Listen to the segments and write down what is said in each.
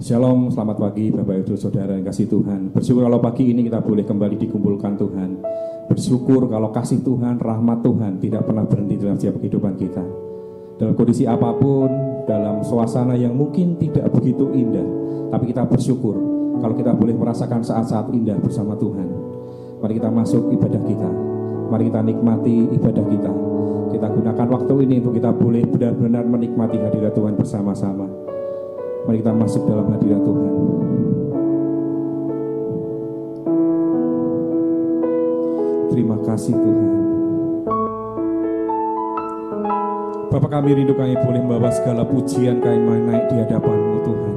Shalom, selamat pagi Bapak Ibu Saudara yang kasih Tuhan. Bersyukur kalau pagi ini kita boleh kembali dikumpulkan Tuhan. Bersyukur kalau kasih Tuhan, rahmat Tuhan tidak pernah berhenti dalam setiap kehidupan kita. Dalam kondisi apapun, dalam suasana yang mungkin tidak begitu indah, tapi kita bersyukur kalau kita boleh merasakan saat-saat indah bersama Tuhan. Mari kita masuk ibadah kita. Mari kita nikmati ibadah kita. Kita gunakan waktu ini untuk kita boleh benar-benar menikmati hadirat Tuhan bersama-sama. Mari kita masuk dalam hadirat Tuhan. Terima kasih Tuhan. Bapa, kami rindu kami boleh membawa segala pujian kami naik di hadapan-Mu Tuhan.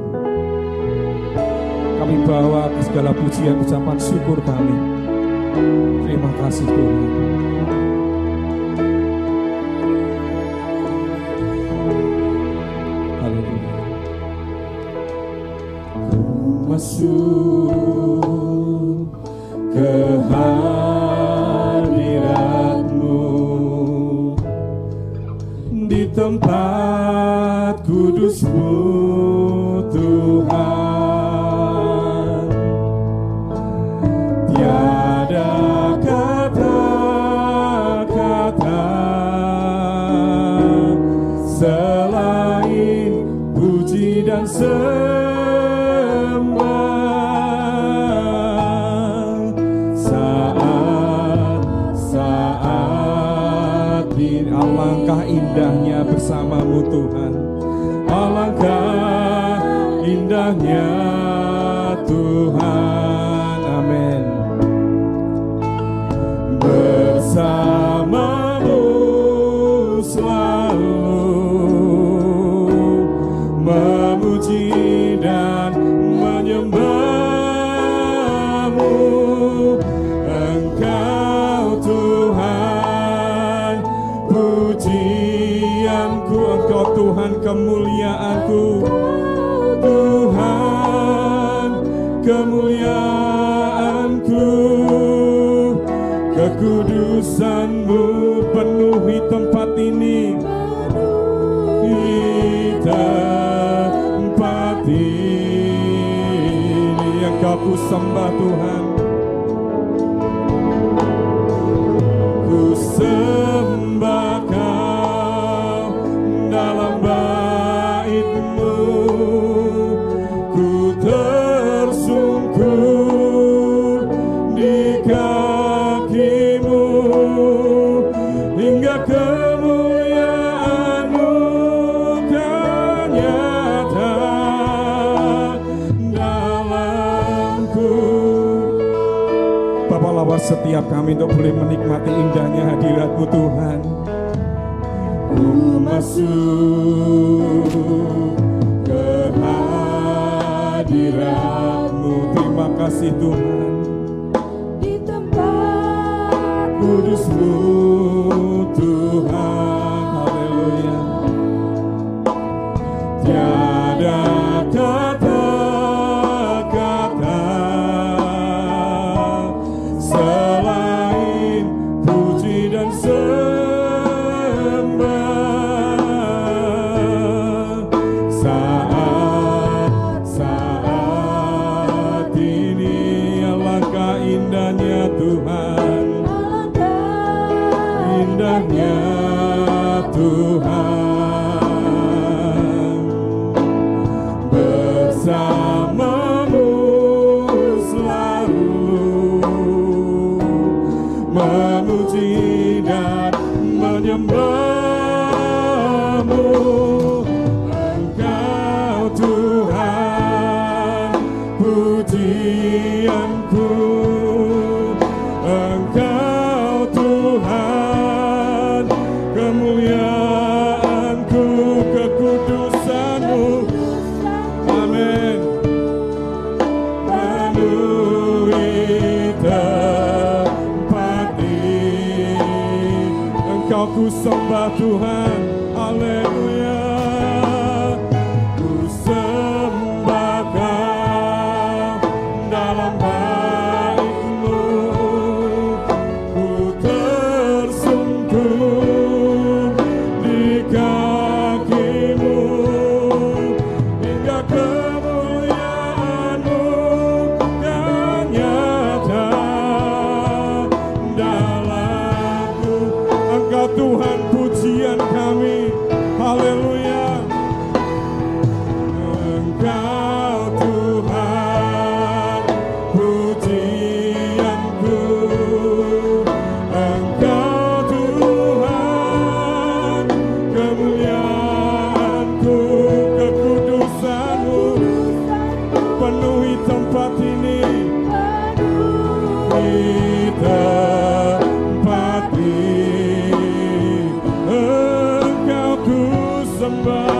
Kami bawa segala pujian ucapan syukur kami. Terima kasih Tuhan. Masuk ke hadirat-Mu di tempat kudus-Mu Tuhan. Tiada kata-kata selain puji dan alangkah indahnya bersama-Mu Tuhan. Alangkah indahnya Tuhan. Amin. Bersama-Mu selalu memuji dan menyembah-Mu. Engkau Tuhan, pujianku, Engkau Tuhan kemuliaanku, Tuhan kemuliaanku. Kekudusan-Mu penuhi tempat ini, di tempat ini. Engkau ku sembah Tuhan, ku sembah Kau dalam bait-Mu. Ku tersungkur di kaki-Mu hingga kemuliaan-Mu kan nyata dalamku. Bapa, lawas setiap kami untuk boleh menikmati indahnya hadirat-Mu Tuhan. Ku masuk ke hadirat-Mu. Terima kasih Tuhan. Di tempat kudus-Mu Tuhan. Haleluya. Tiada kata-kata selain puji dan sembah. Saat ini alangkah indahnya Tuhan, indahnya Tuhan. Bersama-Mu selalu memuji dan menyembah-Mu. Engkau Tuhan, pujianku. Engkau Tuhan, kemuliaanku. Kekudusan-Mu, amin, penuhi tempat ini. Engkau ku sembah Tuhan. Haleluya. Ku sembah Kau dalam bait-Mu. Ku tersungkur di kaki-Mu hingga kemuliaan Engkau Tuhan pujian kami. Haleluya. Engkau Tuhan pujianku, Engkau Tuhan kemuliaanku, kekudusan-Mu penuhi tempat ini, di tempat ini Engkau ku sembah.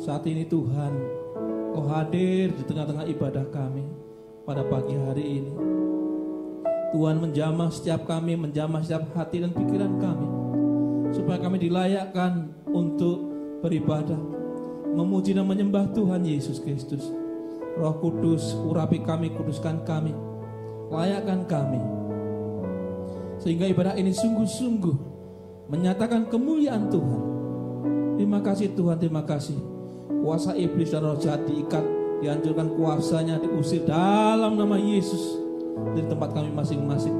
Saat ini Tuhan, Kau hadir di tengah-tengah ibadah kami pada pagi hari ini. Tuhan menjamah setiap kami, menjamah setiap hati dan pikiran kami, supaya kami dilayakkan untuk beribadah, memuji dan menyembah Tuhan Yesus Kristus. Roh Kudus, urapi kami, kuduskan kami, layakkan kami, sehingga ibadah ini sungguh-sungguh menyatakan kemuliaan Tuhan. Terima kasih Tuhan, terima kasih. Kuasa iblis dan roh jahat diikat, dihancurkan kuasanya, diusir dalam nama Yesus dari tempat kami masing-masing,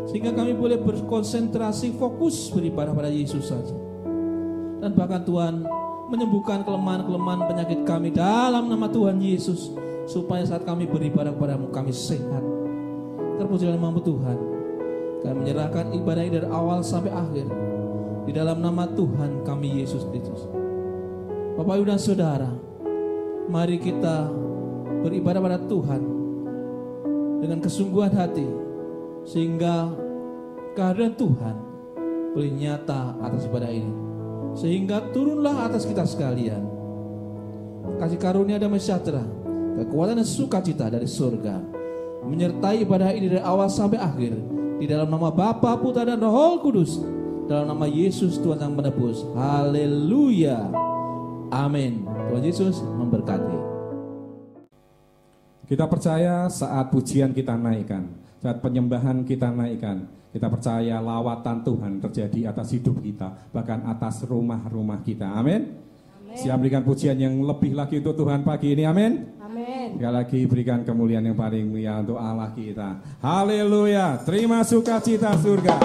sehingga kami boleh berkonsentrasi fokus beribadah pada Yesus saja. Dan bahkan Tuhan menyembuhkan kelemahan-kelemahan penyakit kami dalam nama Tuhan Yesus, supaya saat kami beribadah kepadamu kami sehat. Terpujilah namamu Tuhan. Kami menyerahkan ibadah ini dari awal sampai akhir di dalam nama Tuhan kami Yesus Kristus. Bapak Ibu dan Saudara, mari kita beribadah pada Tuhan dengan kesungguhan hati, sehingga kehadiran Tuhan boleh nyata atas ibadah ini, sehingga turunlah atas kita sekalian kasih karunia damai sejahtera, kekuatan dan sukacita dari surga, menyertai ibadah ini dari awal sampai akhir, di dalam nama Bapa, Putra dan Roh Kudus, dalam nama Yesus Tuhan yang menebus. Haleluya, amin. Tuhan Yesus memberkati. Kita percaya saat pujian kita naikkan, saat penyembahan kita naikkan, kita percaya lawatan Tuhan terjadi atas hidup kita, bahkan atas rumah-rumah kita. Amin. Siap berikan pujian yang lebih lagi untuk Tuhan pagi ini. Amin. Amin. Sekali lagi berikan kemuliaan yang paling mulia untuk Allah kita. Haleluya. Terima sukacita surga.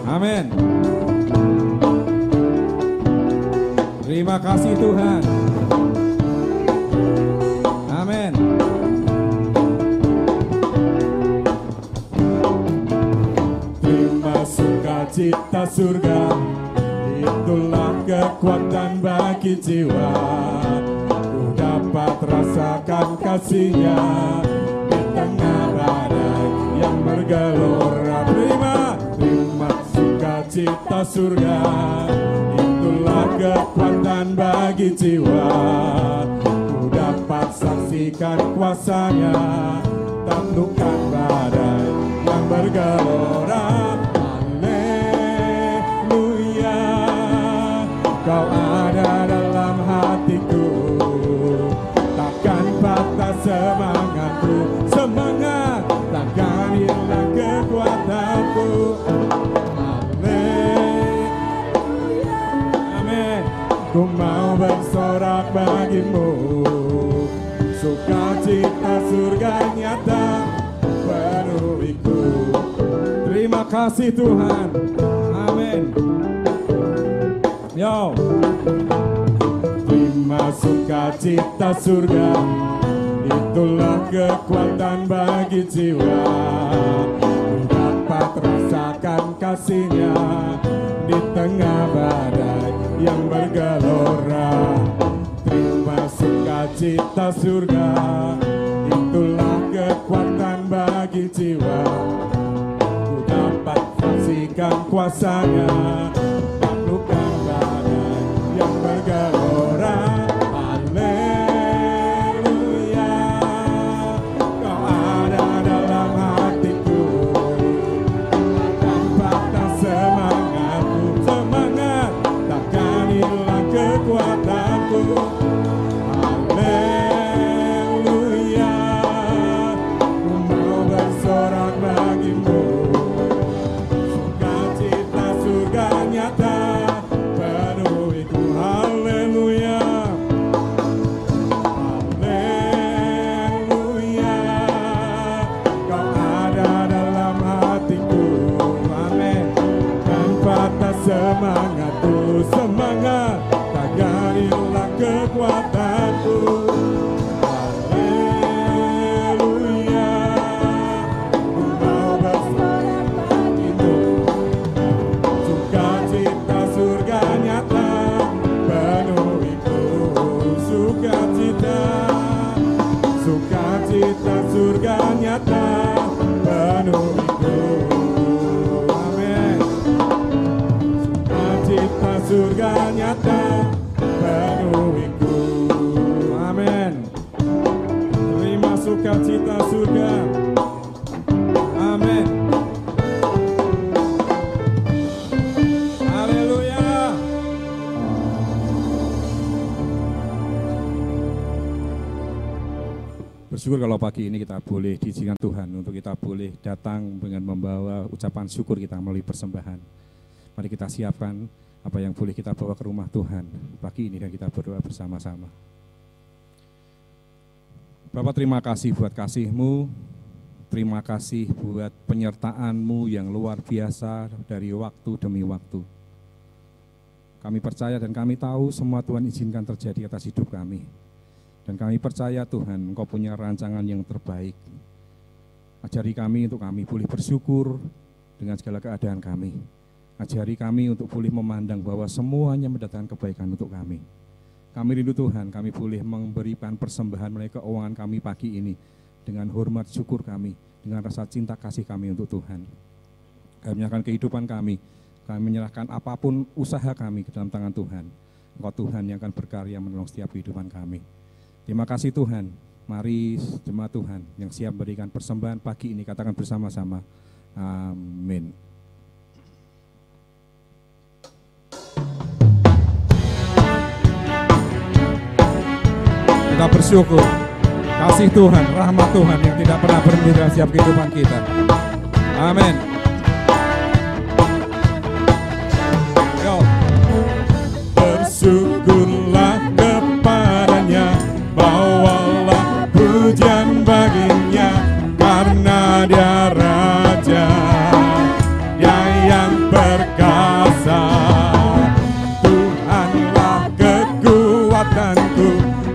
Amin. Terima kasih Tuhan. Amin. Terima sukacita surga, itulah kekuatan bagi jiwa. Ku dapat rasakan kasih-Nya di tengah badai yang bergelora. Terima sukacita surga, itulah kekuatan bagi jiwa. Dapat saksikan kuasa-Nya, taklukkan badai yang bergelora. Haleluya, Kau ada dalam hatiku, takkan patah semangatku. Semangat, takkan hilang kekuatanku. Haleluya, amin. Ku mau bersorak bagimu, sukacita surga nyata penuhiku. Terima kasih Tuhan. Amin. Yo. Terima sukacita surga, itulah kekuatan bagi jiwa. Dapat rasakan kasih-Nya di tengah badai yang bergelora. Terima sukacita surga, itulah kekuatan bagi jiwa. Ku dapat saksikan kuasa-Nya, taklukkan badai yang bergelora. Haleluya, Kau ada dalam hatiku, takkan patah semangatku. Semangat, takkan hilang kekuatanku. Haleluya, ku mau bersorak bagimu, sukacita surga nyata penuhiku. Haleluya, haleluya, Kau ada dalam hatiku. Amin. Dan patah semangatku, semangat, takkan hilang kekuatanku. Haleluya, ku mau bersorak bagimu, sukacita surga nyata penuhiku. Sukacita, sukacita surga nyata penuhiku. Amin. Sukacita surga nyata penuhiku. Amin. Terima sukacita surga. Amin. Haleluya. Bersyukur kalau pagi ini kita boleh diizinkan Tuhan untuk kita boleh datang dengan membawa ucapan syukur kita melalui persembahan. Mari kita siapkan apa yang boleh kita bawa ke rumah Tuhan pagi ini dan kita berdoa bersama-sama. Bapak, terima kasih buat kasih-Mu, terima kasih buat penyertaan-Mu yang luar biasa dari waktu demi waktu. Kami percaya dan kami tahu semua Tuhan izinkan terjadi atas hidup kami. Dan kami percaya Tuhan, Engkau punya rancangan yang terbaik. Ajari kami untuk kami boleh bersyukur dengan segala keadaan kami. Ajari kami untuk boleh memandang bahwa semuanya mendatangkan kebaikan untuk kami. Kami rindu Tuhan, kami boleh memberikan persembahan melalui keuangan kami pagi ini dengan hormat syukur kami, dengan rasa cinta kasih kami untuk Tuhan. Kami menyerahkan kehidupan kami menyerahkan apapun usaha kami ke dalam tangan Tuhan. Engkau Tuhan yang akan berkarya menolong setiap kehidupan kami. Terima kasih Tuhan. Mari jemaat Tuhan yang siap berikan persembahan pagi ini, katakan bersama-sama, amin. Kita bersyukur kasih Tuhan, rahmat Tuhan yang tidak pernah berhenti dalam setiap kehidupan kita. Amin. Yo. Bersyukurlah kepadanya, bawalah pujian baginya, karena Dia Raja, Dia yang perkasa. Tuhanlah kekuatanku,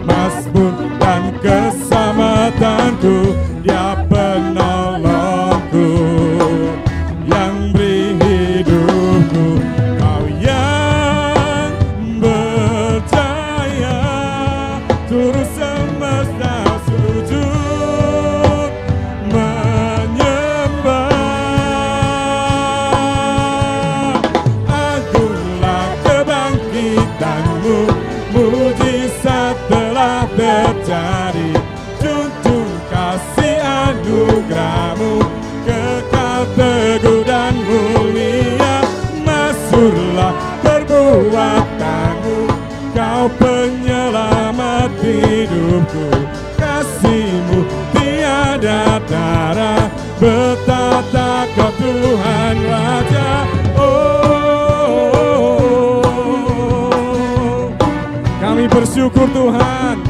mazmur dan keselamatanku, Dia penolongku, yang beri hidupku. Kau yang percaya, turut semesta sujud menyembah. Agunglah kebangkitanmu, mujizat telah terjadi. Junjung kasih anugerahmu, kekal teguh dan mulia. Masyhurlah perbuatanmu, Kau penyelamat hidupku. Kasih-Mu tiada tara, betapa Kau Tuhan Raja. Kami bersyukur Tuhan,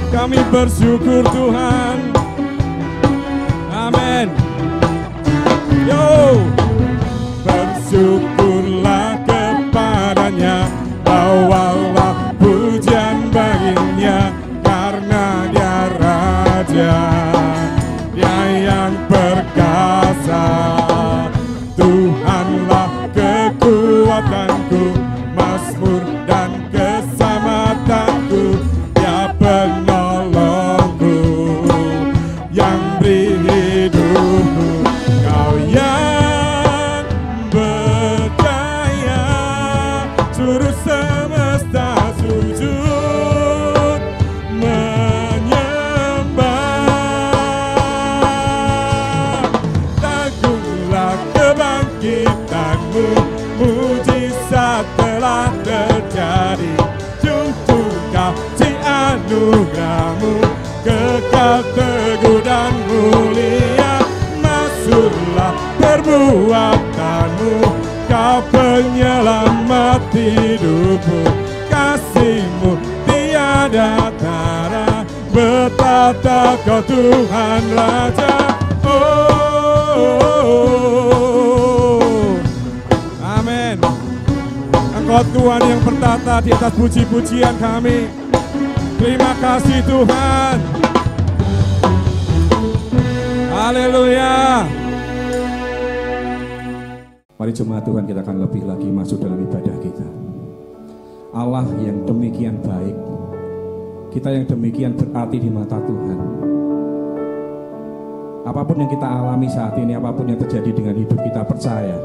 kami bersyukur Tuhan. Amin. Yo, bersyukurlah kepadanya, bawalah pujian baginya, karena Dia Raja, Dia yang perkasa. Tuhanlah kekuatanku, mazmur dan keselamatanku, Dia penolongku, yang beri hidupku. Kau yang percaya, suruh semesta sujud menyembah. Tagunglah kebangkitanmu, mujizat telah terjadi. Junjung kasih anugerahmu, kekal teguh dan mulia. Masyhurlah perbuatanmu, Kau penyelamat hidupku. Kasih-Mu tiada tara, betapa Kau Tuhan Raja. Amin. Engkau Tuhan yang bertata di atas puji-pujian kami. Terima kasih Tuhan. Haleluya. Mari jemaat Tuhan, kita akan lebih lagi masuk dalam ibadah kita. Allah yang demikian baik, kita yang demikian berarti di mata Tuhan. Apapun yang kita alami saat ini, apapun yang terjadi dengan hidup kita, percaya.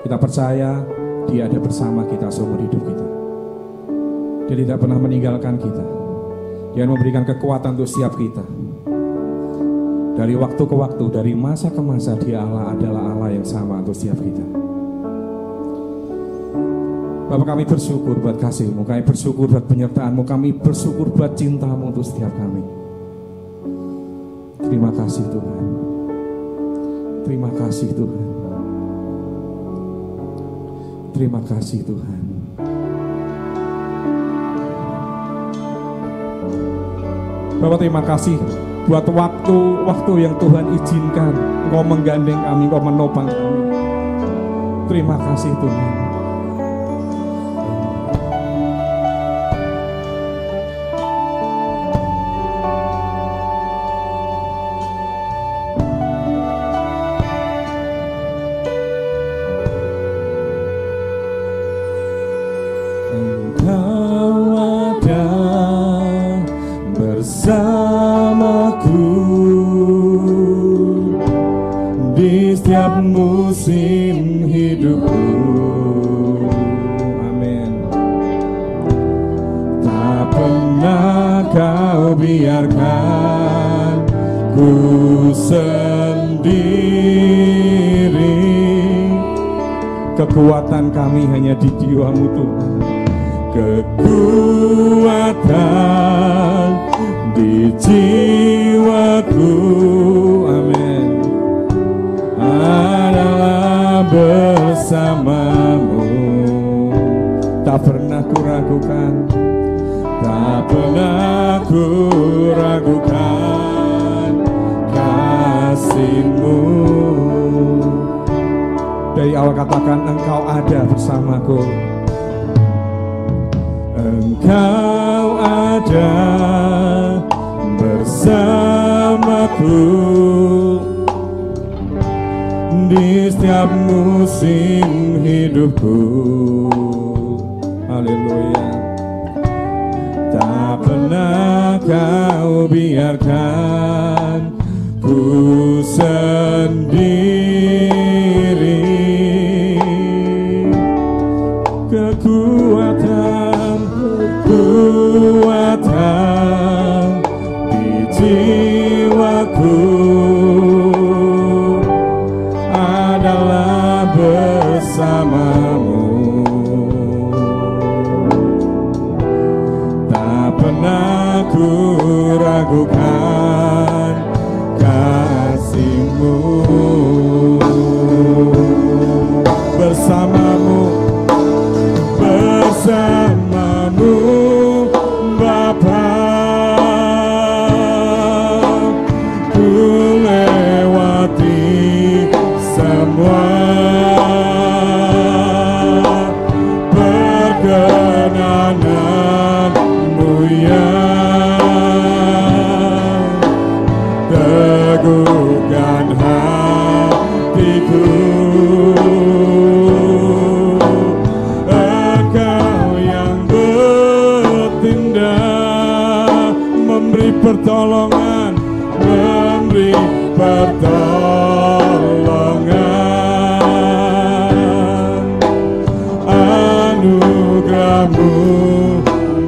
Kita percaya Dia ada bersama kita seumur hidup kita. Dia tidak pernah meninggalkan kita. Dia memberikan kekuatan untuk setiap kita. Dari waktu ke waktu, dari masa ke masa, Dia Allah adalah Allah yang sama untuk setiap kita. Bapak, kami bersyukur buat kasih-Mu, kami bersyukur buat penyertaan-Mu, kami bersyukur buat cinta-Mu untuk setiap kami. Terima kasih Tuhan. Terima kasih Tuhan. Terima kasih Tuhan. Bapak, terima kasih buat waktu yang Tuhan izinkan Engkau menggandeng kami, Engkau menopang kami. Terima kasih Tuhan. setiap musim hidupku. Amin. Tak pernah kau biarkan ku sendiri. Kekuatan kami hanya di jiwa-Mu Tuhan. Kekuatan di jiwaku, amin, adalah bersama-Mu. Tak pernah ku ragukan, tak pernah ku ragukan kasih-Mu. Dari awal katakan, Engkau ada bersamaku. Engkau ada bersamaku di setiap musim hidupku. Haleluya. Tak pernah kau biarkan ku sendiri. Kekuatan di jiwaku adalah bersama-Mu. Tak pernah ku ragukan kasih-Mu. Bersama-Mu, bersama-Mu Bapa, ku lewati semua perkenanan-Mu yang teguhkan hatiku. Pertolongan, memberi pertolongan. Anugerah-Mu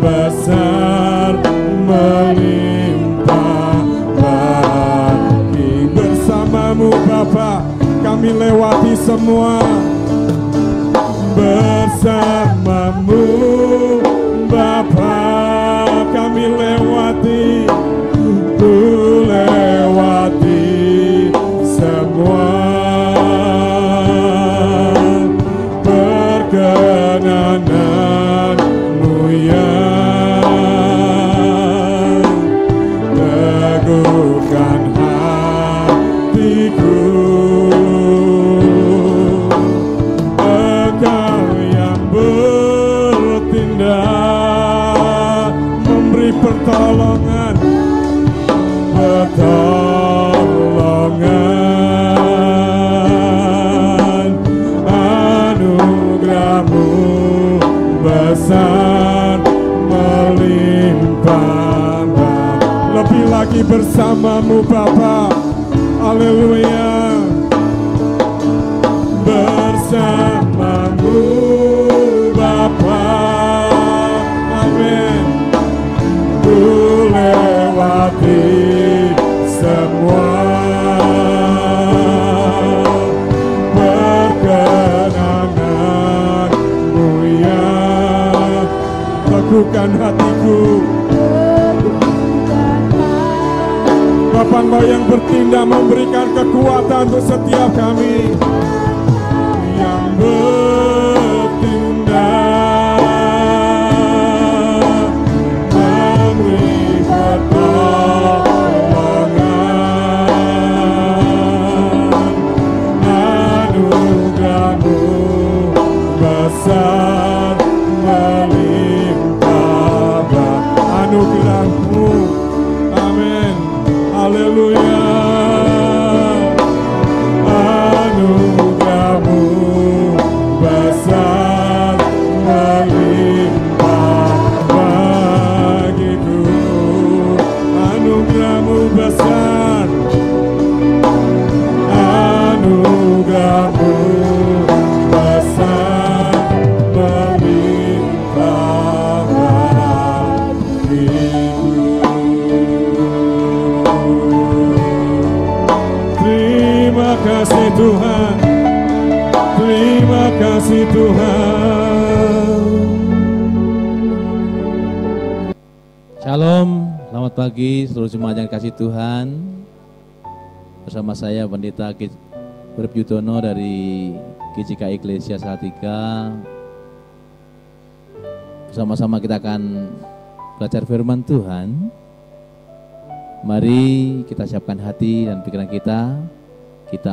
besar melimpah bagi. Bersama-Mu Bapa kami lewati semua. Bersama-Mu Bapa kami lewati, ku lewati semua perkenanan-Mu yang teguhkan hatiku. Engkau yang bertindak, memberi pertolongan, pertolongan. Anugerah-Mu besar melimpah. Lebih lagi bersama-Mu Bapa. Haleluya. Bersama-Mu Bapa, amin. Ku lewati semua perkenanan-Mu yang teguhkan hatiku. Bapa, Engkau yang bertindak memberikan kekuatan untuk setiap kami yang bertindak, memberi pertolongan. Anugerah-Mu besar melimpah. Anugerah-Mu, amin. Haleluya. Anugerah-Mu Tuhan. Shalom, selamat pagi seluruh jemaat yang dikasihi Tuhan. Bersama saya Pendeta Urip Yudono dari GJK Eklesia Salatiga. Bersama-sama kita akan belajar firman Tuhan. Mari kita siapkan hati dan pikiran kita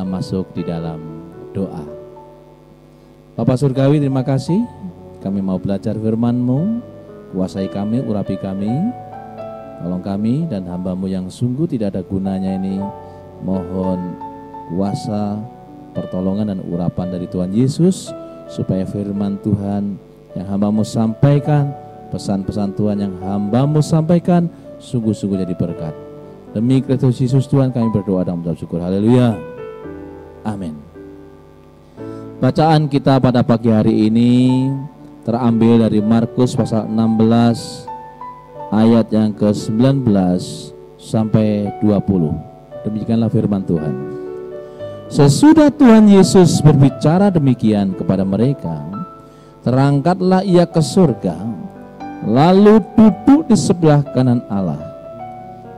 masuk di dalam doa. Bapa Surgawi, terima kasih. Kami mau belajar firman-Mu, kuasai kami, urapi kami, tolong kami dan hamba-Mu yang sungguh tidak ada gunanya ini. Mohon kuasa, pertolongan dan urapan dari Tuhan Yesus, supaya firman Tuhan yang hamba-Mu sampaikan, pesan-pesan Tuhan yang hamba-Mu sampaikan, sungguh-sungguh jadi berkat. Demi Kristus Yesus Tuhan kami berdoa dan mengucap syukur. Haleluya. Amin. Bacaan kita pada pagi hari ini terambil dari Markus pasal 16 ayat yang ke-19 sampai 20. Demikianlah firman Tuhan. Sesudah Tuhan Yesus berbicara demikian kepada mereka, terangkatlah ia ke surga, lalu duduk di sebelah kanan Allah.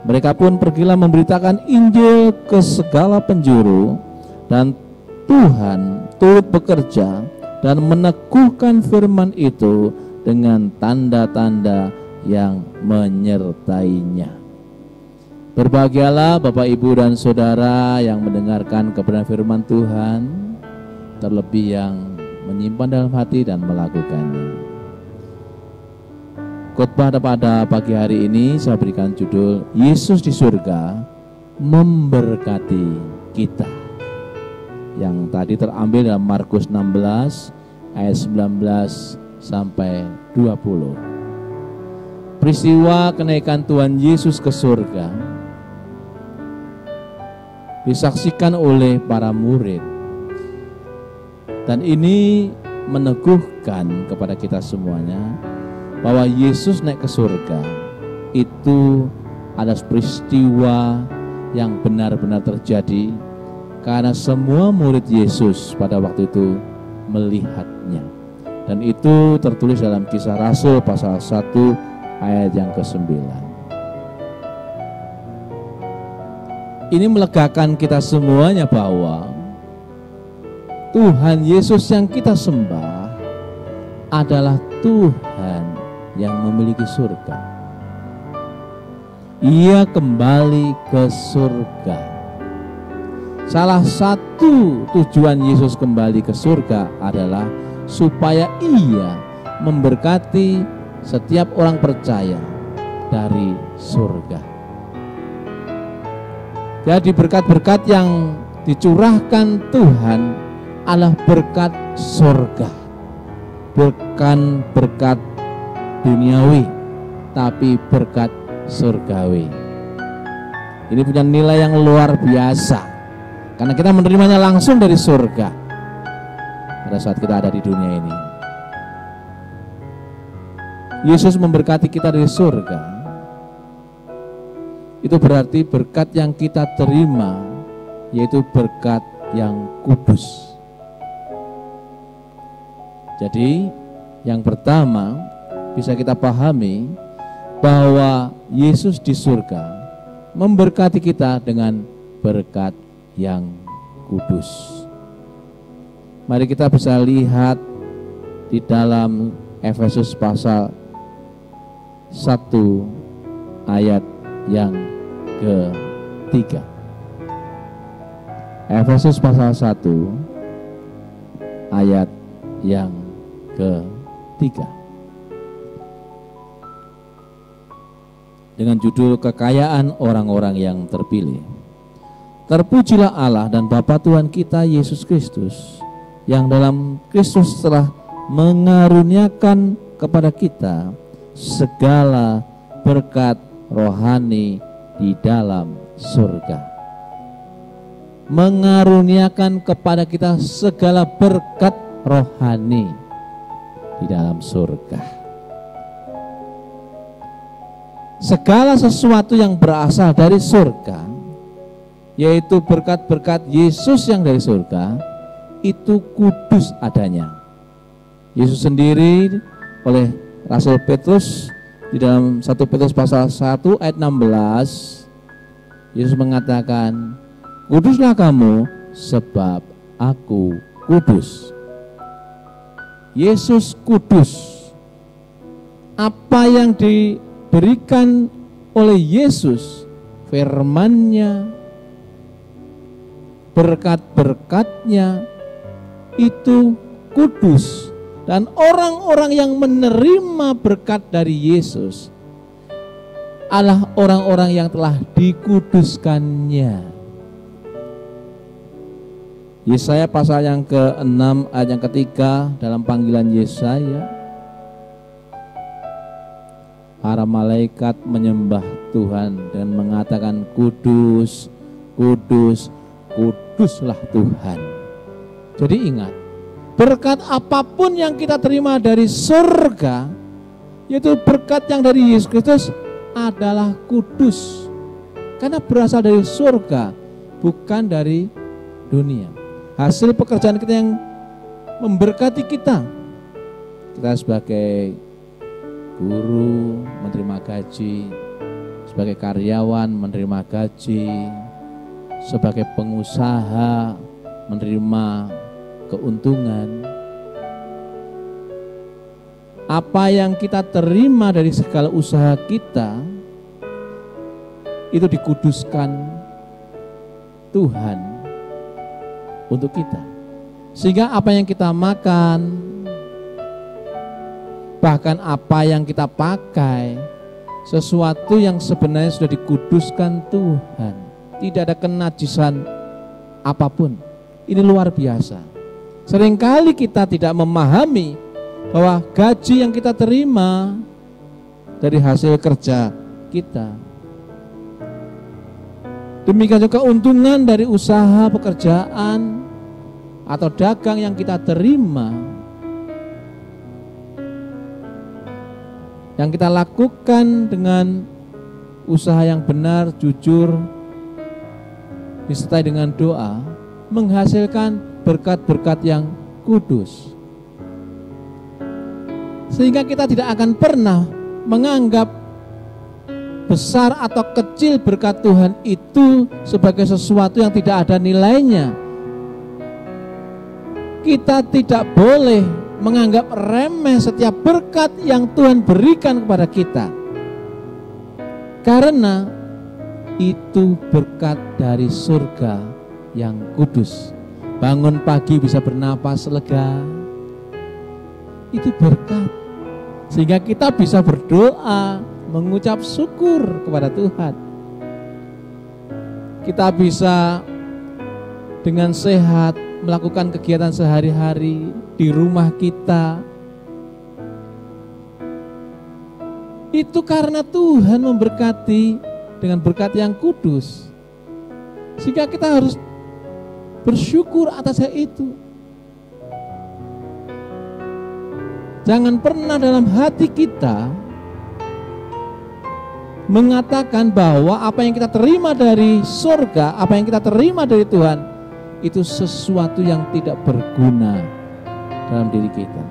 Mereka pun pergilah memberitakan Injil ke segala penjuru, dan Tuhan turut bekerja dan meneguhkan firman itu dengan tanda-tanda yang menyertainya. Berbahagialah Bapak, Ibu, dan Saudara yang mendengarkan kebenaran firman Tuhan, terlebih yang menyimpan dalam hati dan melakukannya. Khotbah pada pagi hari ini saya berikan judul Yesus di surga memberkati kita, yang tadi terambil dalam Markus 16 ayat 19 sampai 20. Peristiwa kenaikan Tuhan Yesus ke surga disaksikan oleh para murid, dan ini meneguhkan kepada kita semuanya bahwa Yesus naik ke surga itu ada peristiwa yang benar-benar terjadi, karena semua murid Yesus pada waktu itu melihatnya, dan itu tertulis dalam Kisah Rasul pasal 1 ayat yang ke-9. Ini melegakan kita semuanya bahwa Tuhan Yesus yang kita sembah adalah Tuhan yang memiliki surga. Ia kembali ke surga. Salah satu tujuan Yesus kembali ke surga adalah supaya ia memberkati setiap orang percaya dari surga. Jadi berkat-berkat yang dicurahkan Tuhan adalah berkat surga, bukan berkat duniawi, tapi berkat surgawi. Ini punya nilai yang luar biasa, karena kita menerimanya langsung dari surga pada saat kita ada di dunia ini. Yesus memberkati kita dari surga. Itu berarti berkat yang kita terima yaitu berkat yang kudus. Jadi yang pertama bisa kita pahami bahwa Yesus di surga memberkati kita dengan berkat yang kudus. Mari kita bisa lihat di dalam Efesus pasal 1 ayat yang ke-3. Efesus pasal 1 ayat yang ke-3 dengan judul kekayaan orang-orang yang terpilih. Terpujilah Allah dan Bapa Tuhan kita Yesus Kristus, yang dalam Kristus telah mengaruniakan kepada kita segala berkat rohani di dalam surga. Mengaruniakan kepada kita segala berkat rohani di dalam surga. Segala sesuatu yang berasal dari surga, yaitu berkat-berkat Yesus yang dari surga, itu kudus adanya. Yesus sendiri oleh Rasul Petrus di dalam 1 Petrus pasal 1 ayat 16, Yesus mengatakan, kuduslah kamu sebab aku kudus. Yesus kudus. Apa yang diberikan oleh Yesus, firman-Nya, berkat-berkat-Nya itu kudus. Dan orang-orang yang menerima berkat dari Yesus adalah orang-orang yang telah dikuduskannya. Yesaya pasal yang ke-6 ayat yang ketiga dalam panggilan Yesaya, para malaikat menyembah Tuhan dan mengatakan kudus, kudus, kuduslah Tuhan. Jadi ingat, berkat apapun yang kita terima dari surga, yaitu berkat yang dari Yesus Kristus, adalah kudus. Karena berasal dari surga, bukan dari dunia. Hasil pekerjaan kita yang memberkati kita. Kita sebagai guru menerima gaji, sebagai karyawan menerima gaji, sebagai pengusaha menerima keuntungan. Apa yang kita terima dari segala usaha kita itu dikuduskan Tuhan untuk kita, sehingga apa yang kita makan, bahkan apa yang kita pakai, sesuatu yang sebenarnya sudah dikuduskan Tuhan. Tidak ada kenajisan apapun. Ini luar biasa. Seringkali kita tidak memahami bahwa gaji yang kita terima dari hasil kerja kita, demikian juga keuntungan dari usaha pekerjaan atau dagang yang kita terima, yang kita lakukan dengan usaha yang benar, jujur, disertai dengan doa, menghasilkan berkat-berkat yang kudus. Sehingga kita tidak akan pernah menganggap besar atau kecil berkat Tuhan itu sebagai sesuatu yang tidak ada nilainya. Kita tidak boleh menganggap remeh setiap berkat yang Tuhan berikan kepada kita, karena itu berkat dari surga yang kudus. Bangun pagi bisa bernapas lega, itu berkat. Sehingga kita bisa berdoa, mengucap syukur kepada Tuhan. Kita bisa dengan sehat melakukan kegiatan sehari-hari di rumah kita. Itu karena Tuhan memberkati dengan berkat yang kudus. Sehingga kita harus bersyukur atas hal itu. Jangan pernah dalam hati kita mengatakan bahwa apa yang kita terima dari surga, apa yang kita terima dari Tuhan, itu sesuatu yang tidak berguna dalam diri kita.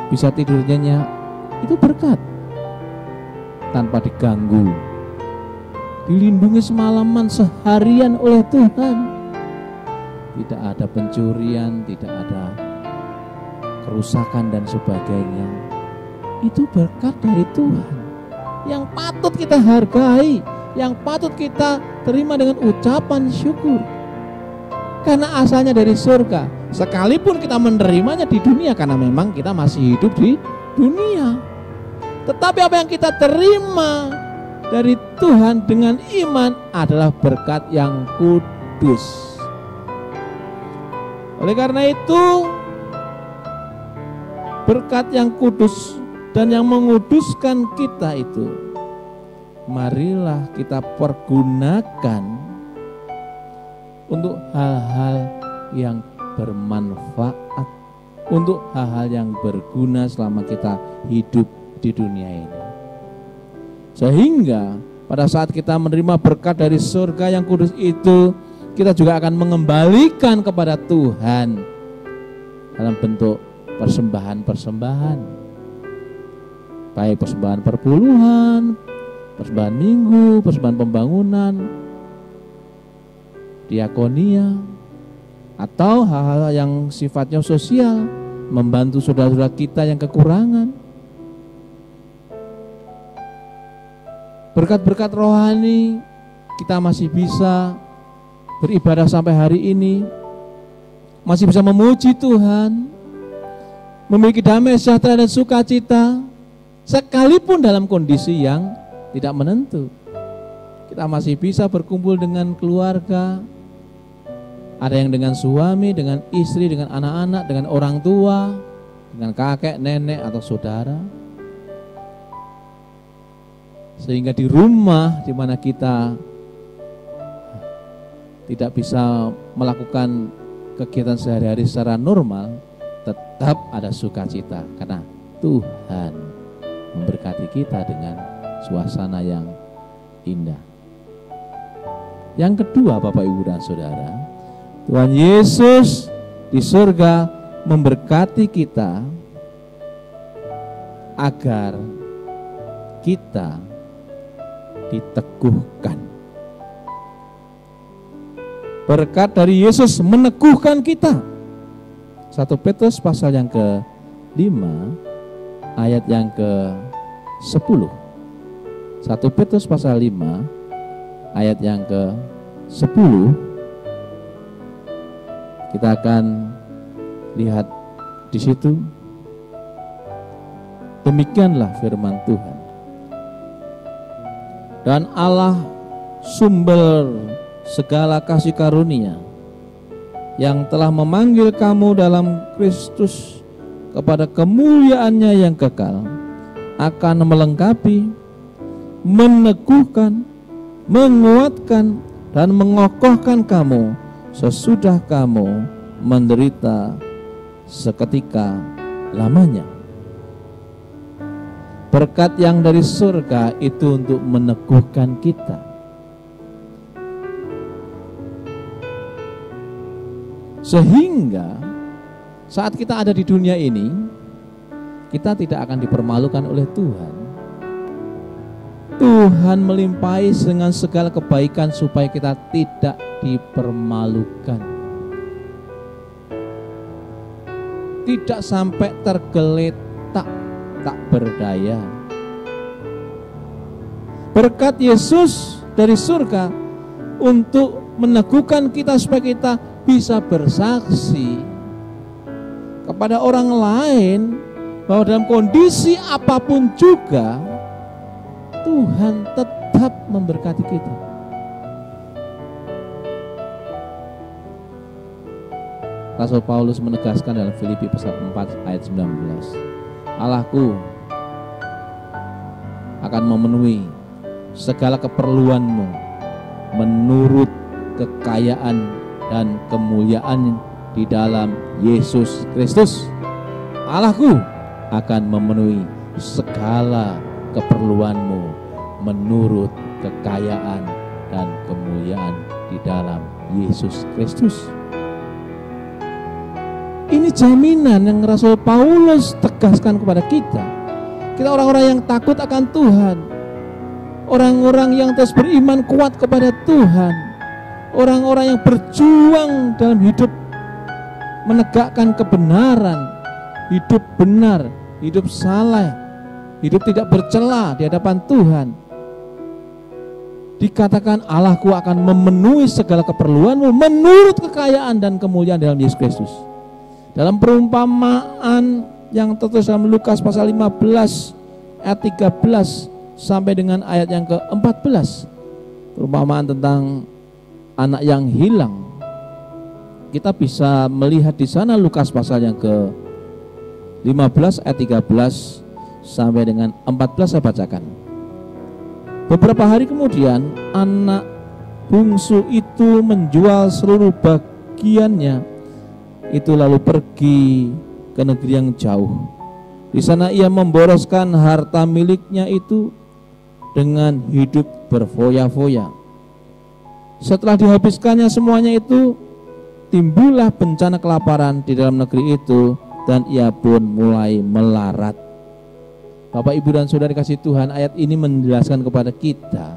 Bisa tidur nyenyak, itu berkat. Tanpa diganggu, dilindungi semalaman seharian oleh Tuhan. Tidak ada pencurian, tidak ada kerusakan dan sebagainya. Itu berkat dari Tuhan yang patut kita hargai, yang patut kita terima dengan ucapan syukur. Karena asalnya dari surga, sekalipun kita menerimanya di dunia, karena memang kita masih hidup di dunia. Tetapi apa yang kita terima dari Tuhan dengan iman adalah berkat yang kudus. Oleh karena itu, berkat yang kudus dan yang menguduskan kita itu, marilah kita pergunakan untuk hal-hal yang bermanfaat, untuk hal-hal yang berguna selama kita hidup di dunia ini. Sehingga pada saat kita menerima berkat dari surga yang kudus itu, kita juga akan mengembalikan kepada Tuhan dalam bentuk persembahan-persembahan, baik persembahan perpuluhan, persembahan minggu, persembahan pembangunan, diakonia, atau hal-hal yang sifatnya sosial, membantu saudara-saudara kita yang kekurangan. Berkat-berkat rohani kita masih bisa beribadah sampai hari ini, masih bisa memuji Tuhan, memiliki damai sejahtera dan sukacita, sekalipun dalam kondisi yang tidak menentu. Kita masih bisa berkumpul dengan keluarga, ada yang dengan suami, dengan istri, dengan anak-anak, dengan orang tua, dengan kakek, nenek, atau saudara. Sehingga di rumah di mana kita tidak bisa melakukan kegiatan sehari-hari secara normal, tetap ada sukacita karena Tuhan memberkati kita dengan suasana yang indah. Yang kedua, Bapak, Ibu, dan Saudara, Tuhan Yesus di surga memberkati kita agar kita diteguhkan. Berkat dari Yesus meneguhkan kita. 1 Petrus pasal yang ke-5 ayat yang ke-10. 1 Petrus pasal 5 ayat yang ke-10. Kita akan lihat di situ. Demikianlah firman Tuhan. Dan Allah sumber segala kasih karunia yang telah memanggil kamu dalam Kristus kepada kemuliaannya yang kekal akan melengkapi, meneguhkan, menguatkan, dan mengokohkan kamu sesudah kamu menderita seketika lamanya. Berkat yang dari surga itu untuk meneguhkan kita. Sehingga saat kita ada di dunia ini, kita tidak akan dipermalukan oleh Tuhan. Tuhan melimpahi dengan segala kebaikan supaya kita tidak dipermalukan. Tidak sampai tergeletak, tak berdaya. Berkat Yesus dari surga untuk meneguhkan kita supaya kita bisa bersaksi kepada orang lain bahwa dalam kondisi apapun juga Tuhan tetap memberkati kita. Rasul Paulus menegaskan dalam Filipi pasal 4 ayat 19. Allahku akan memenuhi segala keperluanmu menurut kekayaan dan kemuliaan di dalam Yesus Kristus. Allahku akan memenuhi segala keperluanmu menurut kekayaan dan kemuliaan di dalam Yesus Kristus. Ini jaminan yang Rasul Paulus tegaskan kepada kita. Kita orang-orang yang takut akan Tuhan, orang-orang yang terus beriman kuat kepada Tuhan, orang-orang yang berjuang dalam hidup menegakkan kebenaran, hidup benar, hidup saleh, hidup tidak bercela di hadapan Tuhan. Dikatakan Allahku akan memenuhi segala keperluanmu menurut kekayaan dan kemuliaan dalam Yesus Kristus. Dalam perumpamaan yang tertulis dalam Lukas pasal 15 ayat 13 sampai dengan ayat yang ke-14, perumpamaan tentang anak yang hilang, kita bisa melihat di sana Lukas pasal yang ke-15 ayat 13 sampai dengan 14 saya bacakan. Beberapa hari kemudian anak bungsu itu menjual seluruh bagiannya itu lalu pergi ke negeri yang jauh. Di sana ia memboroskan harta miliknya itu dengan hidup berfoya-foya. Setelah dihabiskannya semuanya itu, timbullah bencana kelaparan di dalam negeri itu dan ia pun mulai melarat. Bapak, Ibu, dan Saudara kasih Tuhan, ayat ini menjelaskan kepada kita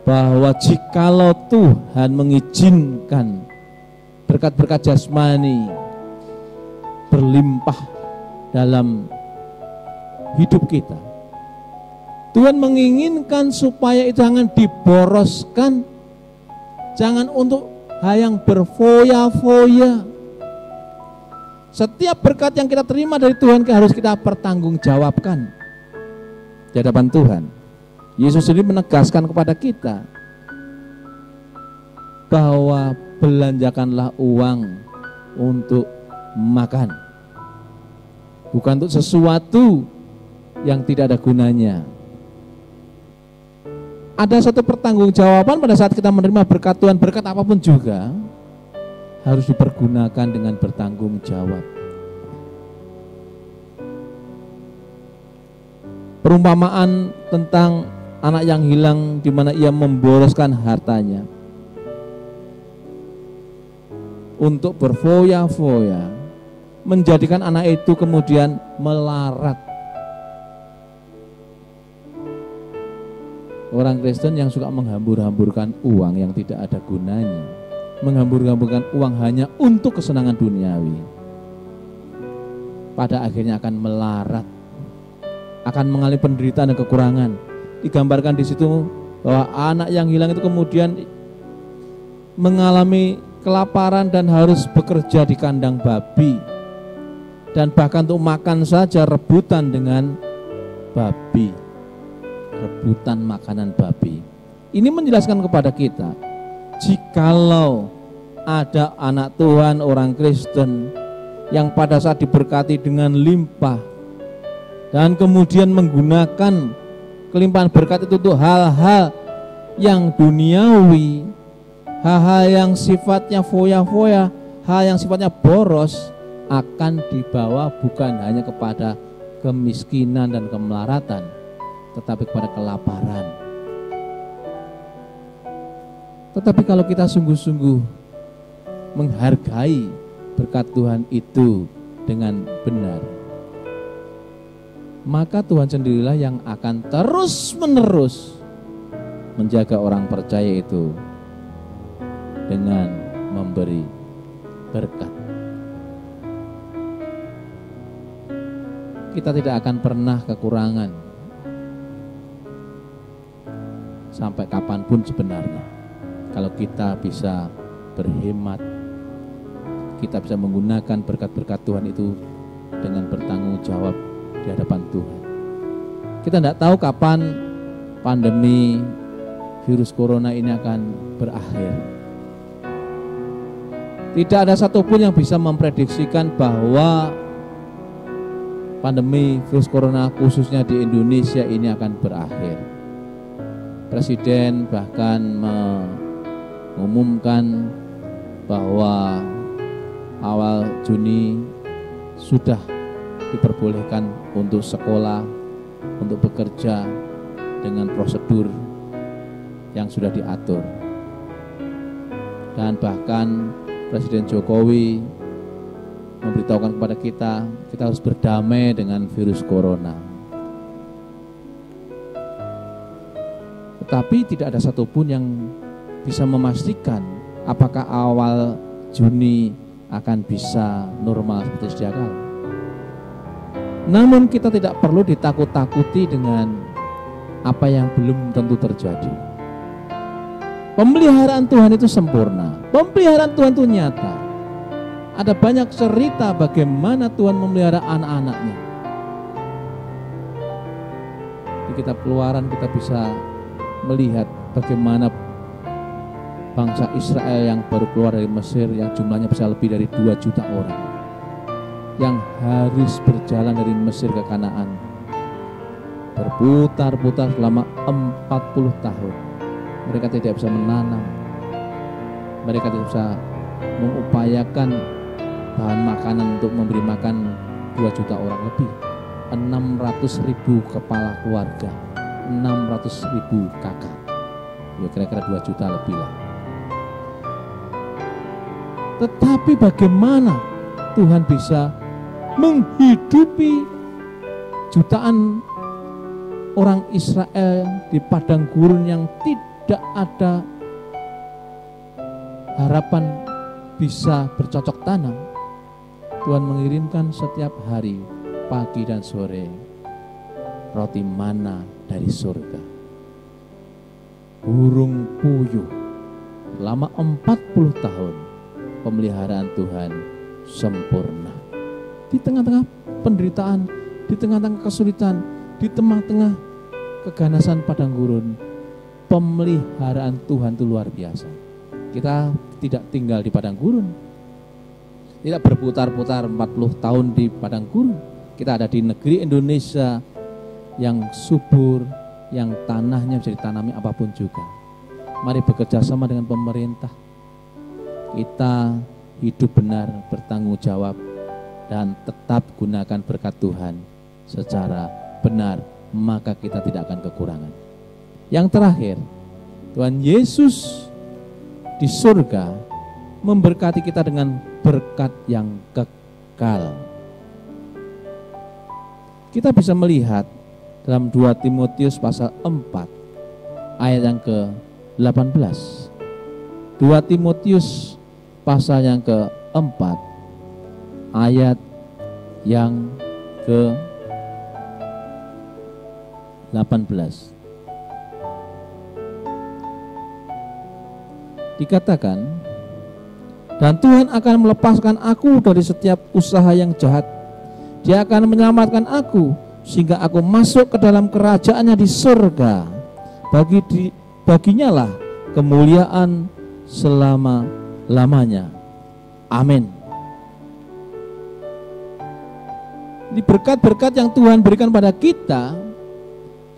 bahwa jikalau Tuhan mengizinkan berkat-berkat jasmani berlimpah dalam hidup kita, Tuhan menginginkan supaya itu jangan diboroskan, jangan untuk hal yang berfoya-foya. Setiap berkat yang kita terima dari Tuhan harus kita pertanggungjawabkan di hadapan Tuhan. Yesus sendiri menegaskan kepada kita bahwa belanjakanlah uang untuk makan, bukan untuk sesuatu yang tidak ada gunanya. Ada satu pertanggungjawaban pada saat kita menerima berkat Tuhan, berkat apapun juga harus dipergunakan dengan bertanggung jawab. Perumpamaan tentang anak yang hilang di mana ia memboroskan hartanya untuk berfoya-foya, menjadikan anak itu kemudian melarat. Orang Kristen yang suka menghambur-hamburkan uang yang tidak ada gunanya, menghambur-hamburkan uang hanya untuk kesenangan duniawi, pada akhirnya akan melarat, akan mengalami penderitaan dan kekurangan. Digambarkan di situ bahwa anak yang hilang itu kemudian mengalami kelaparan dan harus bekerja di kandang babi, dan bahkan untuk makan saja rebutan dengan babi, rebutan makanan babi. Ini menjelaskan kepada kita, jikalau ada anak Tuhan, orang Kristen yang pada saat diberkati dengan limpah dan kemudian menggunakan kelimpahan berkat itu untuk hal-hal yang duniawi, hal-hal yang sifatnya foya-foya, hal yang sifatnya boros, akan dibawa bukan hanya kepada kemiskinan dan kemelaratan, tetapi kepada kelaparan. Tetapi kalau kita sungguh-sungguh menghargai berkat Tuhan itu dengan benar, maka Tuhan sendirilah yang akan terus-menerus menjaga orang percaya itu dengan memberi berkat. Kita tidak akan pernah kekurangan sampai kapanpun sebenarnya, kalau kita bisa berhemat, kita bisa menggunakan berkat-berkat Tuhan itu dengan bertanggung jawab di hadapan Tuhan. Kita tidak tahu kapan pandemi virus corona ini akan berakhir. Tidak ada satupun yang bisa memprediksikan bahwa pandemi virus corona khususnya di Indonesia ini akan berakhir. Presiden bahkan mengumumkan bahwa awal Juni sudah diperbolehkan untuk sekolah, untuk bekerja dengan prosedur yang sudah diatur. Dan bahkan Presiden Jokowi memberitahukan kepada kita harus berdamai dengan virus corona. Tetapi tidak ada satupun yang bisa memastikan apakah awal Juni akan bisa normal seperti sedia kala. Namun kita tidak perlu ditakut-takuti dengan apa yang belum tentu terjadi. Pemeliharaan Tuhan itu sempurna, pemeliharaan Tuhan itu nyata. Ada banyak cerita bagaimana Tuhan memelihara anak-anaknya. Di kitab Keluaran kita bisa melihat bagaimana bangsa Israel yang baru keluar dari Mesir, yang jumlahnya bisa lebih dari 2 juta orang, yang harus berjalan dari Mesir ke Kanaan, berputar-putar selama 40 tahun. Mereka tidak bisa menanam, mereka tidak bisa mengupayakan bahan makanan untuk memberi makan 2 juta orang lebih, 600.000 kepala keluarga, 600.000 kakak, ya kira-kira 2 juta lebih lah. Tetapi bagaimana Tuhan bisa menghidupi jutaan orang Israel di padang gurun yang tidak ada harapan bisa bercocok tanam. Tuhan mengirimkan setiap hari, pagi dan sore, roti mana dari surga. Burung puyuh selama 40 tahun pemeliharaan Tuhan sempurna. Di tengah-tengah penderitaan, di tengah-tengah kesulitan, di tengah-tengah keganasan padang gurun, pemeliharaan Tuhan itu luar biasa. Kita tidak tinggal di padang gurun, tidak berputar-putar 40 tahun di padang gurun. Kita ada di negeri Indonesia yang subur, yang tanahnya bisa ditanami apapun juga. Mari bekerja sama dengan pemerintah. Kita hidup benar, bertanggung jawab, dan tetap gunakan berkat Tuhan secara benar, maka kita tidak akan kekurangan. Yang terakhir, Tuhan Yesus di surga memberkati kita dengan berkat yang kekal. Kita bisa melihat dalam 2 Timotius pasal 4 ayat yang ke-18. 2 Timotius pasal yang ke-4 ayat yang ke-18. Dikatakan, dan Tuhan akan melepaskan aku dari setiap usaha yang jahat. Dia akan menyelamatkan aku sehingga aku masuk ke dalam kerajaannya di surga. Baginya lah kemuliaan selama-lamanya. Amin. Di berkat-berkat yang Tuhan berikan pada kita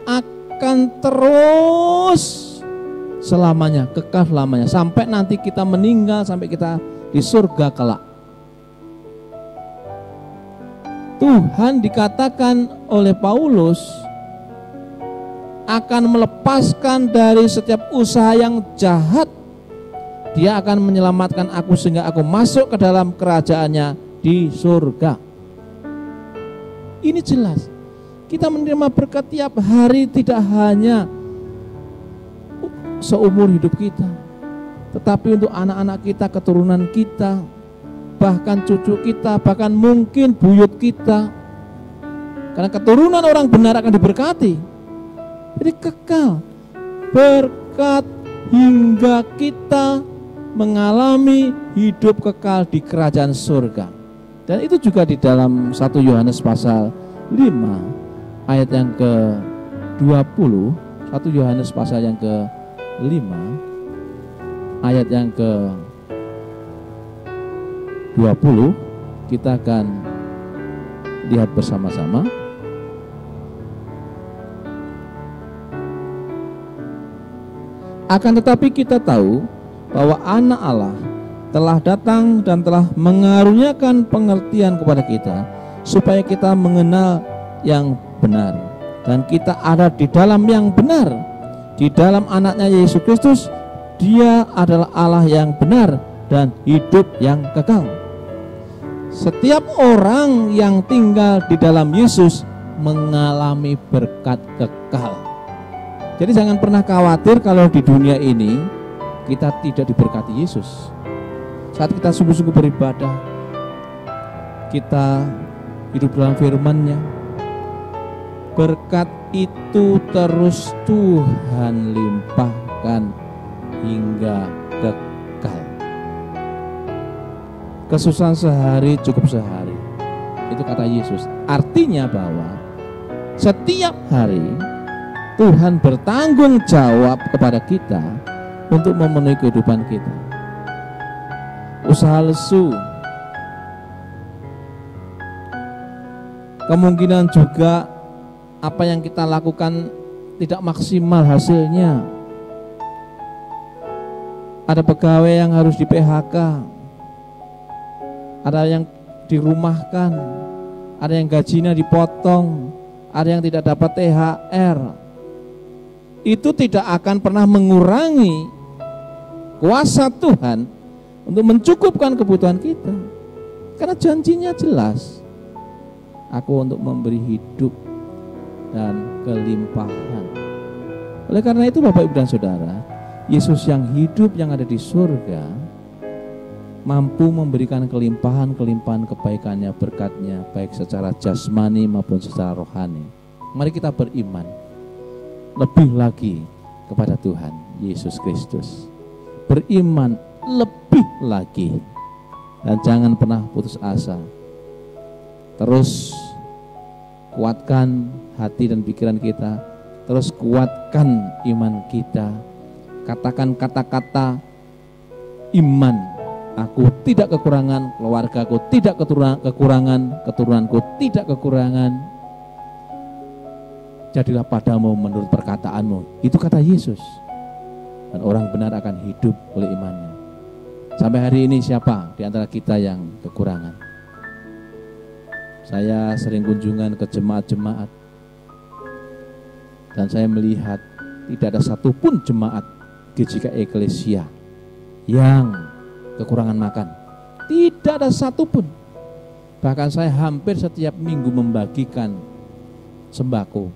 akan terus selamanya, kekal selamanya, sampai nanti kita meninggal, sampai kita di surga kelak. Tuhan dikatakan oleh Paulus akan melepaskan dari setiap usaha yang jahat. Dia akan menyelamatkan aku sehingga aku masuk ke dalam kerajaannya di surga. Ini jelas, kita menerima berkat tiap hari, tidak hanya seumur hidup kita, tetapi untuk anak-anak kita, keturunan kita, bahkan cucu kita, bahkan mungkin buyut kita. Karena keturunan orang benar akan diberkati. Jadi kekal berkat hingga kita mengalami hidup kekal di kerajaan surga. Dan itu juga di dalam 1 Yohanes pasal 5 ayat yang ke-20. 1 Yohanes pasal yang ke-5 ayat yang ke-20, kita akan lihat bersama-sama. Akan tetapi kita tahu bahwa Anak Allah telah datang dan telah mengaruniakan pengertian kepada kita, supaya kita mengenal yang benar, dan kita ada di dalam yang benar, di dalam Anaknya Yesus Kristus. Dia adalah Allah yang benar dan hidup yang kekal. Setiap orang yang tinggal di dalam Yesus mengalami berkat kekal. Jadi jangan pernah khawatir kalau di dunia ini kita tidak diberkati Yesus. Saat kita sungguh-sungguh beribadah, kita hidup dalam firman-Nya, berkat itu terus Tuhan limpahkan hingga kekal. Kesusahan sehari cukup sehari, itu kata Yesus. Artinya bahwa setiap hari Tuhan bertanggung jawab kepada kita untuk memenuhi kehidupan kita. Usaha lesu, kemungkinan juga apa yang kita lakukan tidak maksimal hasilnya. Ada pegawai yang harus di PHK, ada yang dirumahkan, ada yang gajinya dipotong, ada yang tidak dapat THR. Itu tidak akan pernah mengurangi kuasa Tuhan untuk mencukupkan kebutuhan kita, karena janjinya jelas. aku untuk memberi hidup dan kelimpahan. Oleh karena itu Bapak Ibu dan Saudara, Yesus yang hidup yang ada di surga mampu memberikan kelimpahan-kelimpahan kebaikannya, berkatnya, baik secara jasmani maupun secara rohani. Mari kita beriman lebih lagi kepada Tuhan Yesus Kristus. Beriman lebih lagi. Dan jangan pernah putus asa. Terus kuatkan hati dan pikiran kita. Terus kuatkan iman kita. Katakan kata-kata iman. Aku tidak kekurangan, keluargaku tidak kekurangan, keturunanku tidak kekurangan. Jadilah padamu menurut perkataanmu. Itu kata Yesus. Dan orang benar akan hidup oleh imannya. Sampai hari ini siapa di antara kita yang kekurangan? Saya sering kunjungan ke jemaat-jemaat. Dan saya melihat tidak ada satupun jemaat GJK Eklesia yang kekurangan makan. Tidak ada satupun. Bahkan saya hampir setiap minggu membagikan sembako.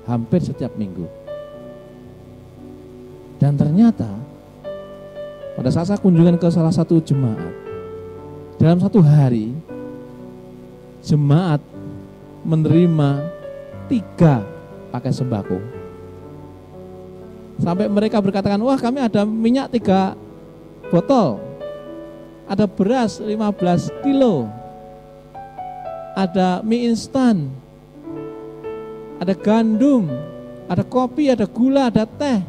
Hampir setiap minggu. Dan ternyata pada saat saya kunjungan ke salah satu jemaat, dalam satu hari jemaat menerima 3 pakai sembako. Sampai mereka berkatakan, wah kami ada minyak 3 botol, ada beras 15 kilo, ada mie instan, ada gandum, ada kopi, ada gula, ada teh.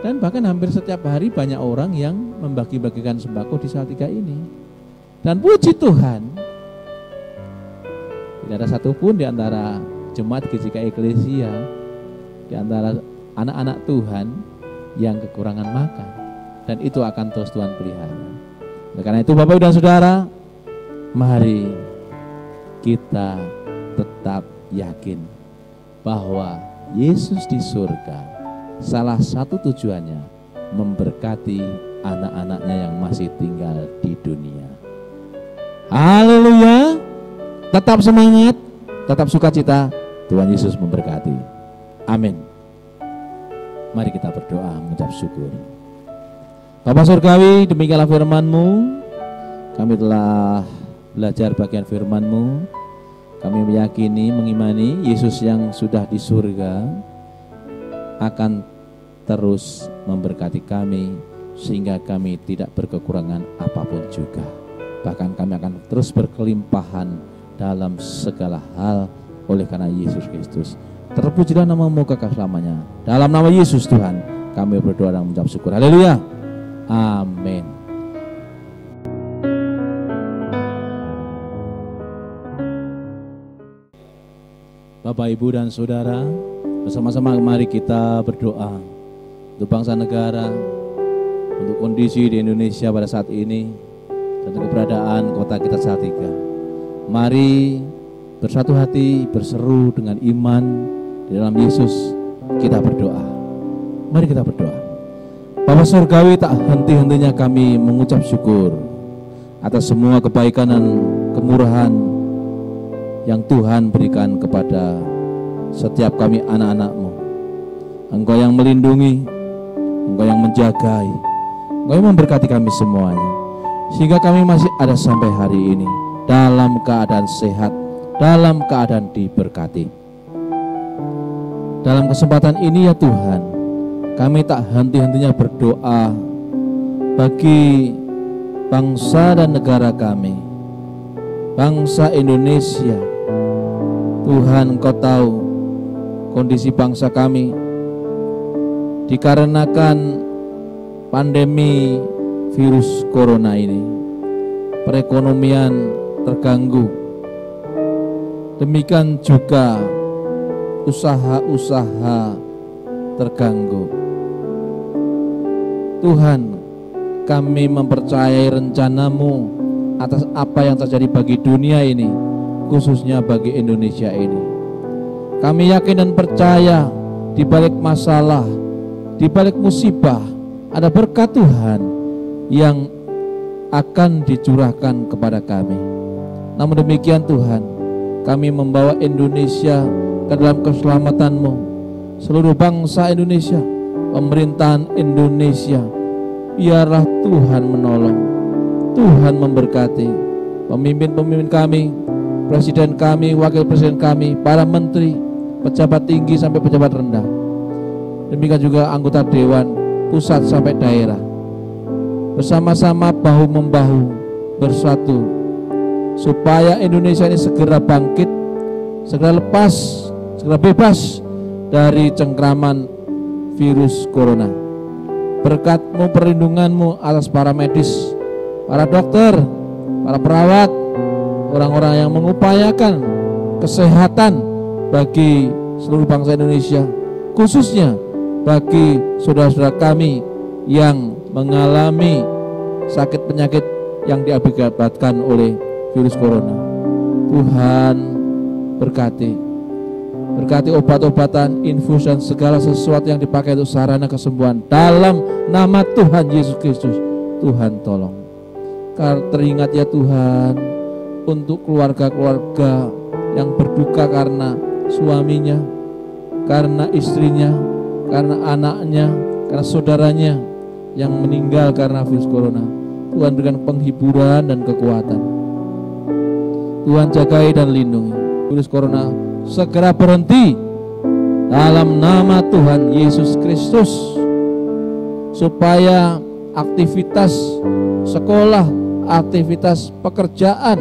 Dan bahkan hampir setiap hari banyak orang yang membagi-bagikan sembako di Salatiga ini. Dan puji Tuhan, tidak ada satupun di antara jemaat GJK Eklesia, di antara anak-anak Tuhan yang kekurangan makan. Dan itu akan terus Tuhan pelihara. Oleh karena itu Bapak dan Saudara, mari kita tetap yakin bahwa Yesus di surga salah satu tujuannya memberkati anak-anaknya yang masih tinggal di dunia. Haleluya. Tetap semangat, tetap sukacita. Tuhan Yesus memberkati. Amin. Mari kita berdoa mengucap syukur. Bapa Surgawi, demikianlah firman-Mu. Kami telah belajar bagian firman-Mu. Kami meyakini, mengimani Yesus yang sudah di surga akan terus memberkati kami sehingga kami tidak berkekurangan apapun juga. Bahkan kami akan terus berkelimpahan dalam segala hal oleh karena Yesus Kristus. Terpujilah nama-Mu kekal selamanya. Dalam nama Yesus Tuhan kami berdoa dan mengucap syukur. Haleluya. Amin. Bapak, Ibu, dan Saudara, bersama-sama mari kita berdoa untuk bangsa negara, untuk kondisi di Indonesia pada saat ini, dan keberadaan kota kita Salatiga. Mari bersatu hati, berseru dengan iman di dalam Yesus, kita berdoa. Mari kita berdoa. Bapa Surgawi, tak henti-hentinya kami mengucap syukur atas semua kebaikan dan kemurahan yang Tuhan berikan kepada setiap kami anak-anak-Mu. Engkau yang melindungi, Engkau yang menjagai, Engkau yang memberkati kami semuanya, sehingga kami masih ada sampai hari ini dalam keadaan sehat, dalam keadaan diberkati. Dalam kesempatan ini ya Tuhan, kami tak henti-hentinya berdoa bagi bangsa dan negara kami, bangsa Indonesia. Tuhan, Engkau tahu kondisi bangsa kami dikarenakan pandemi virus corona ini. Perekonomian terganggu. Demikian juga usaha-usaha terganggu. Tuhan, kami mempercayai rencana-Mu atas apa yang terjadi bagi dunia ini, khususnya bagi Indonesia ini. Kami yakin dan percaya di balik masalah, di balik musibah, ada berkat Tuhan yang akan dicurahkan kepada kami. Namun demikian Tuhan, kami membawa Indonesia ke dalam keselamatan-Mu. Seluruh bangsa Indonesia, pemerintahan Indonesia, biarlah Tuhan menolong, Tuhan memberkati pemimpin-pemimpin kami, presiden kami, wakil presiden kami, para menteri, pejabat tinggi sampai pejabat rendah. Demikian juga anggota dewan pusat sampai daerah. Bersama-sama bahu-membahu bersatu supaya Indonesia ini segera bangkit, segera lepas, segera bebas dari cengkraman virus corona. Berkat-Mu, perlindungan-Mu atas para medis, para dokter, para perawat, orang-orang yang mengupayakan kesehatan bagi seluruh bangsa Indonesia, khususnya bagi saudara-saudara kami yang mengalami sakit penyakit yang diakibatkan oleh virus corona. Tuhan berkati obat-obatan, infus dan segala sesuatu yang dipakai untuk sarana kesembuhan dalam nama Tuhan Yesus Kristus. Tuhan tolong. Teringat ya Tuhan untuk keluarga-keluarga yang berduka karena suaminya, karena istrinya, karena anaknya, karena saudaranya yang meninggal karena virus corona. Tuhan berikan penghiburan dan kekuatan. Tuhan jagai dan lindungi. Virus corona segera berhenti dalam nama Tuhan Yesus Kristus, supaya aktivitas sekolah, aktivitas pekerjaan,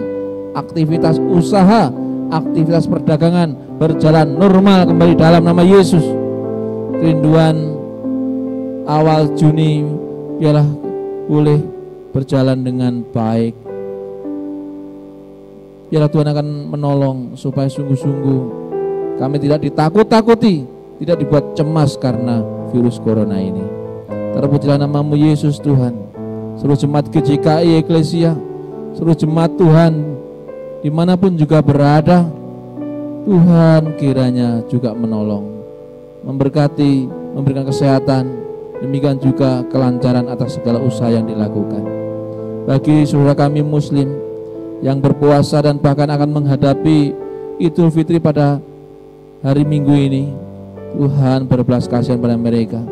aktivitas usaha, aktivitas perdagangan berjalan normal kembali dalam nama Yesus. Kerinduan awal Juni biarlah boleh berjalan dengan baik. Biarlah Tuhan akan menolong supaya sungguh-sungguh kami tidak ditakut-takuti, tidak dibuat cemas karena virus corona ini. Terpujilah nama-Mu Yesus Tuhan. Seluruh jemaat GJKI Eklesia, seluruh jemaat Tuhan dimanapun juga berada, Tuhan kiranya juga menolong, memberkati, memberikan kesehatan, demikian juga kelancaran atas segala usaha yang dilakukan. Bagi saudara kami Muslim yang berpuasa dan bahkan akan menghadapi Idul Fitri pada hari Minggu ini, Tuhan berbelas kasihan pada mereka,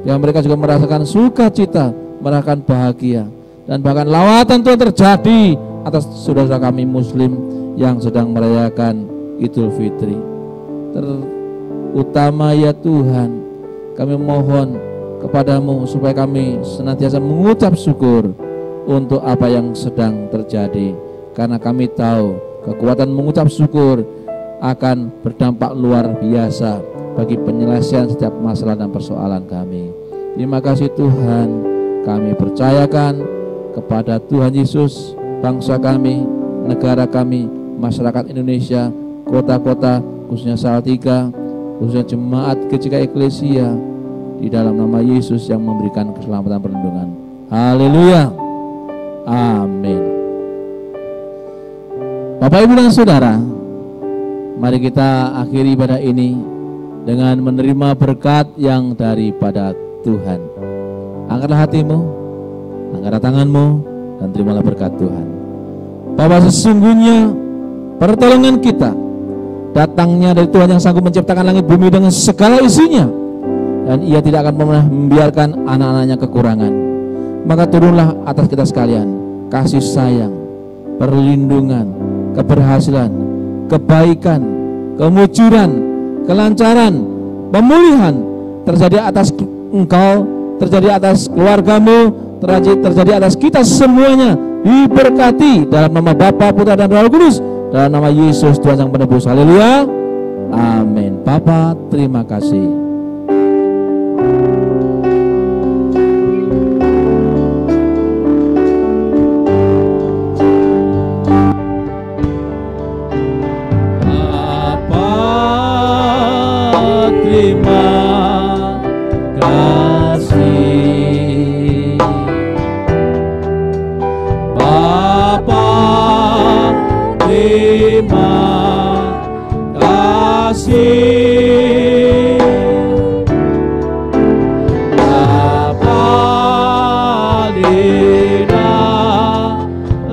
yang mereka juga merasakan sukacita, merasakan bahagia, dan bahkan lawatan Tuhan terjadi atas saudara kami Muslim yang sedang merayakan Idul Fitri. Terutama ya Tuhan, kami mohon kepadamu supaya kami senantiasa mengucap syukur untuk apa yang sedang terjadi, karena kami tahu kekuatan mengucap syukur akan berdampak luar biasa bagi penyelesaian setiap masalah dan persoalan kami. Terima kasih Tuhan, kami percayakan kepada Tuhan Yesus bangsa kami, negara kami, masyarakat Indonesia, kota-kota, khususnya Salatiga, khususnya jemaat GJKI Eklesia, di dalam nama Yesus yang memberikan keselamatan perlindungan. Haleluya. Amin. Bapak Ibu dan Saudara, mari kita akhiri ibadah ini dengan menerima berkat yang daripada Tuhan. Angkatlah hatimu, angkatlah tanganmu, dan terimalah berkat Tuhan. Bahwa sesungguhnya pertolongan kita datangnya dari Tuhan yang sanggup menciptakan langit bumi dengan segala isinya, dan Ia tidak akan pernah membiarkan anak-anaknya kekurangan. Maka turunlah atas kita sekalian kasih sayang, perlindungan, keberhasilan, kebaikan, kemujuran, kelancaran, pemulihan terjadi atas engkau, terjadi atas keluargamu, terjadi atas kita semuanya. Diberkati dalam nama Bapa, Putra dan Roh Kudus, dalam nama Yesus Tuhan Sang Penebus. Haleluya. Amin. Bapa, terima kasih.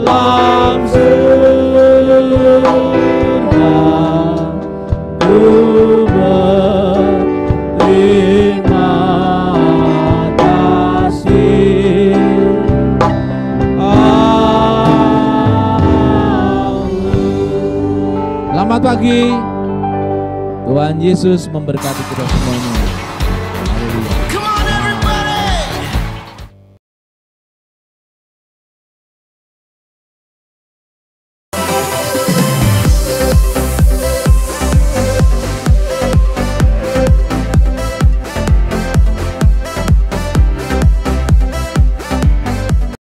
Langsung Selamat pagi. Tuhan Yesus memberkati kita semuanya.